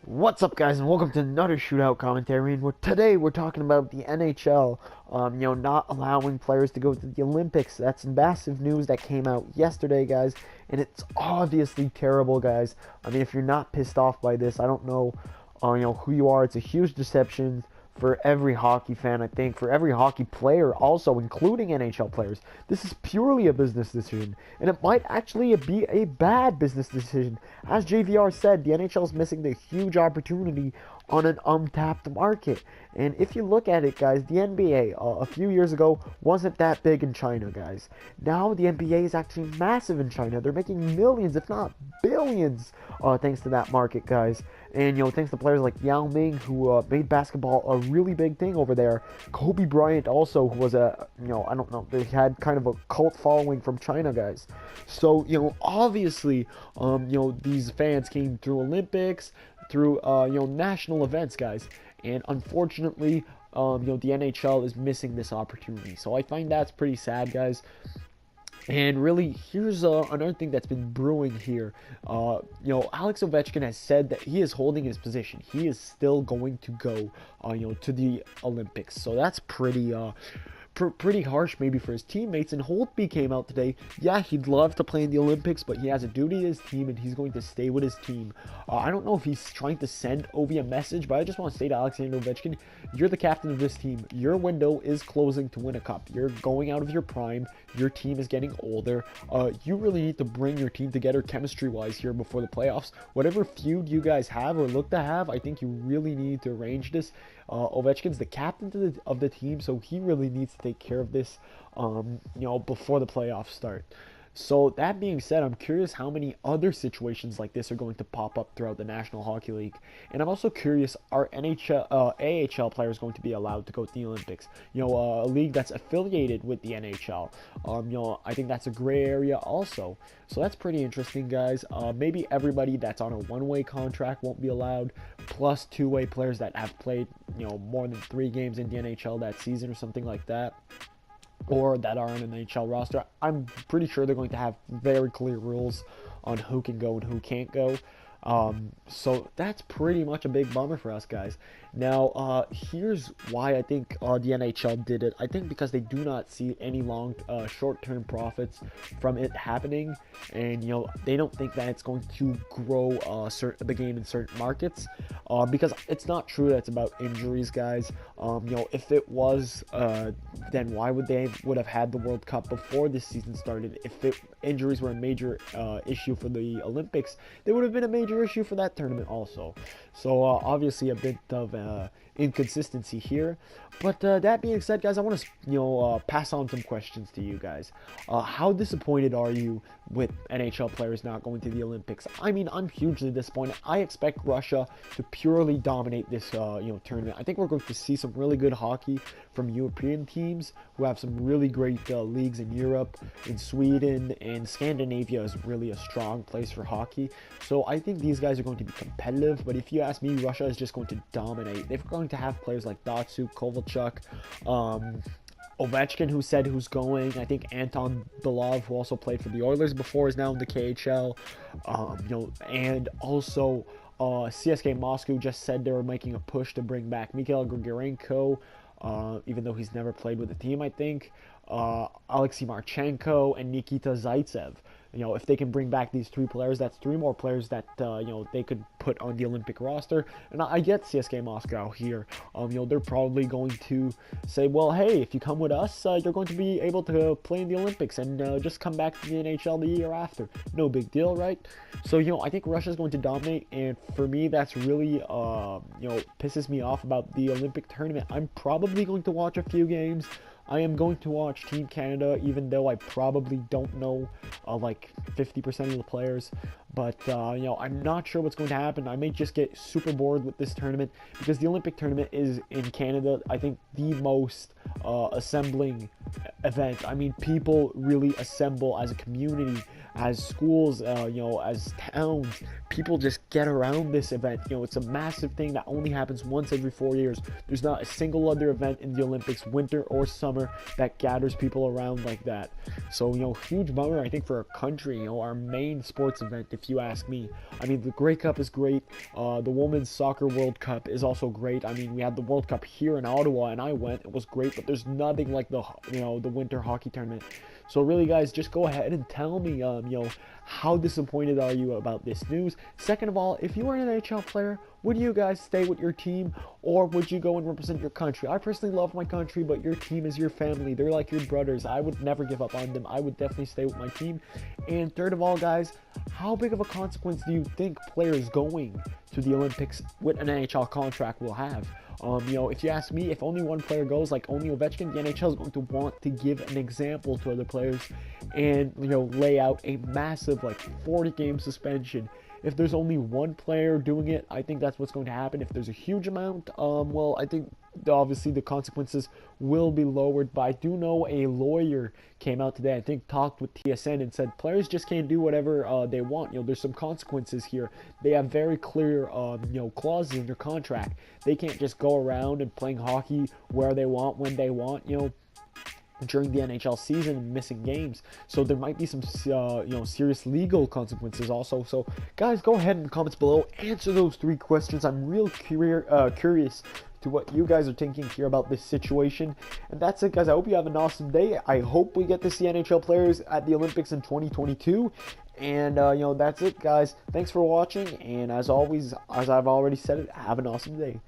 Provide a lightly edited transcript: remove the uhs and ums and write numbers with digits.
What's up, guys, and welcome to another Shootout commentary. And today we're talking about the NHL, not allowing players to go to the Olympics. That's massive news that came out yesterday, guys, and it's obviously terrible, guys. I mean, if you're not pissed off by this, I don't know, who you are. It's a huge deception for every hockey fan, I think, for every hockey player also, including NHL players. This is purely a business decision, and it might actually be a bad business decision. As JVR said, the NHL is missing the huge opportunity on an untapped market. And if you look at it, guys, the NBA a few years ago wasn't that big in China, guys. Now the NBA is actually massive in China. They're making millions, if not billions, thanks to that market, guys. And, thanks to players like Yao Ming, who made basketball a really big thing over there. Kobe Bryant also, who was I don't know, they had kind of a cult following from China, guys. So, obviously, these fans came through Olympics, through, national events, guys. And unfortunately, the NHL is missing this opportunity. So I find that's pretty sad, guys. And really, here's another thing that's been brewing here. Alex Ovechkin has said that he is holding his position. He is still going to go, to the Olympics. So that's pretty harsh maybe for his teammates. And Holtby came out today. Yeah, he'd love to play in the Olympics, but he has a duty to his team, and he's going to stay with his team. I don't know if he's trying to send Ovi a message, but I just want to say to Alexander Ovechkin, you're the captain of this team. Your window is closing to win a cup. You're going out of your prime. Your team is getting older. You really need to bring your team together chemistry-wise here before the playoffs. Whatever feud you guys have or look to have, I think you really need to arrange this. Ovechkin's the captain of the team, so he really needs to take care of this, before the playoffs start. So that being said, I'm curious how many other situations like this are going to pop up throughout the National Hockey League. And I'm also curious, are AHL players going to be allowed to go to the Olympics? A league that's affiliated with the NHL. I think that's a gray area also. So that's pretty interesting, guys. Maybe everybody that's on a one-way contract won't be allowed, plus two-way players that have played, more than 3 games in the NHL that season or something like that, or that are on an NHL roster. I'm pretty sure they're going to have very clear rules on who can go and who can't go. So that's pretty much a big bummer for us, guys. Now, here's why I think the NHL did it. I think because they do not see any short-term profits from it happening, and they don't think that it's going to grow the game in certain markets. Because it's not true that it's about injuries, guys. If it was, then why would they have had the World Cup before this season started? If injuries were a major issue for the Olympics, they would have been a major issue for that tournament also. So obviously a bit of inconsistency here. But that being said, guys, I want to pass on some questions to you guys. How disappointed are you with NHL players not going to the Olympics? I mean, I'm hugely disappointed. I expect Russia to purely dominate this tournament. I think we're going to see some really good hockey from European teams who have some really great leagues in Europe, in Sweden, and Scandinavia is really a strong place for hockey. So I think these guys are going to be competitive, but if you ask me, Russia is just going to dominate. They're going to have players like Datsuk, Kovalchuk, Ovechkin, who said who's going. I think Anton Belov, who also played for the Oilers before, is now in the KHL. And also CSKA Moscow just said they were making a push to bring back Mikhail Grigorenko, even though he's never played with the team, I think. Alexei Marchenko and Nikita Zaitsev. If they can bring back these 3 players, that's 3 more players that, they could put on the Olympic roster. And I get CSKA Moscow here. They're probably going to say, well, hey, if you come with us, you're going to be able to play in the Olympics and just come back to the NHL the year after. No big deal, right? So, I think Russia's going to dominate. And for me, that's really, pisses me off about the Olympic tournament. I'm probably going to watch a few games. I am going to watch Team Canada, even though I probably don't know like 50% of the players. But, I'm not sure what's going to happen. I may just get super bored with this tournament because the Olympic tournament is in Canada, I think, the most assembling event. I mean, people really assemble as a community, as schools, as towns. People just get around this event. It's a massive thing that only happens once every 4 years. There's not a single other event in the Olympics, winter or summer, that gathers people around like that. So, huge bummer, I think, for our country, our main sports event, if you ask me. I mean, the Grey Cup is great. The Women's Soccer World Cup is also great. I mean, we had the World Cup here in Ottawa, and I went. It was great, but there's nothing like the winter hockey tournament. So really, guys, just go ahead and tell me, how disappointed are you about this news? Second of all, if you were an NHL player, would you guys stay with your team, or would you go and represent your country? I personally love my country, but your team is your family. They're like your brothers. I would never give up on them. I would definitely stay with my team. And third of all, guys, how big of a consequence do you think players going to the Olympics with an NHL contract will have? If you ask me, if only one player goes, like only Ovechkin, the NHL is going to want to give an example to other players and, lay out a massive, 40-game suspension. If there's only one player doing it, I think that's what's going to happen. If there's a huge amount, well, I think obviously the consequences will be lowered. But I do know a lawyer came out today, I think talked with TSN, and said players just can't do whatever they want. There's some consequences here. They have very clear, clauses in their contract. They can't just go around and playing hockey where they want, when they want, during the NHL season and missing games. So there might be some serious legal consequences also. So guys, go ahead in the comments below, answer those 3 questions. I'm real curious to what you guys are thinking here about this situation. And that's it, guys. I hope you have an awesome day. I hope we get to see NHL players at the Olympics in 2022. And that's it, guys. Thanks for watching, and as always, as I've already said it, have an awesome day.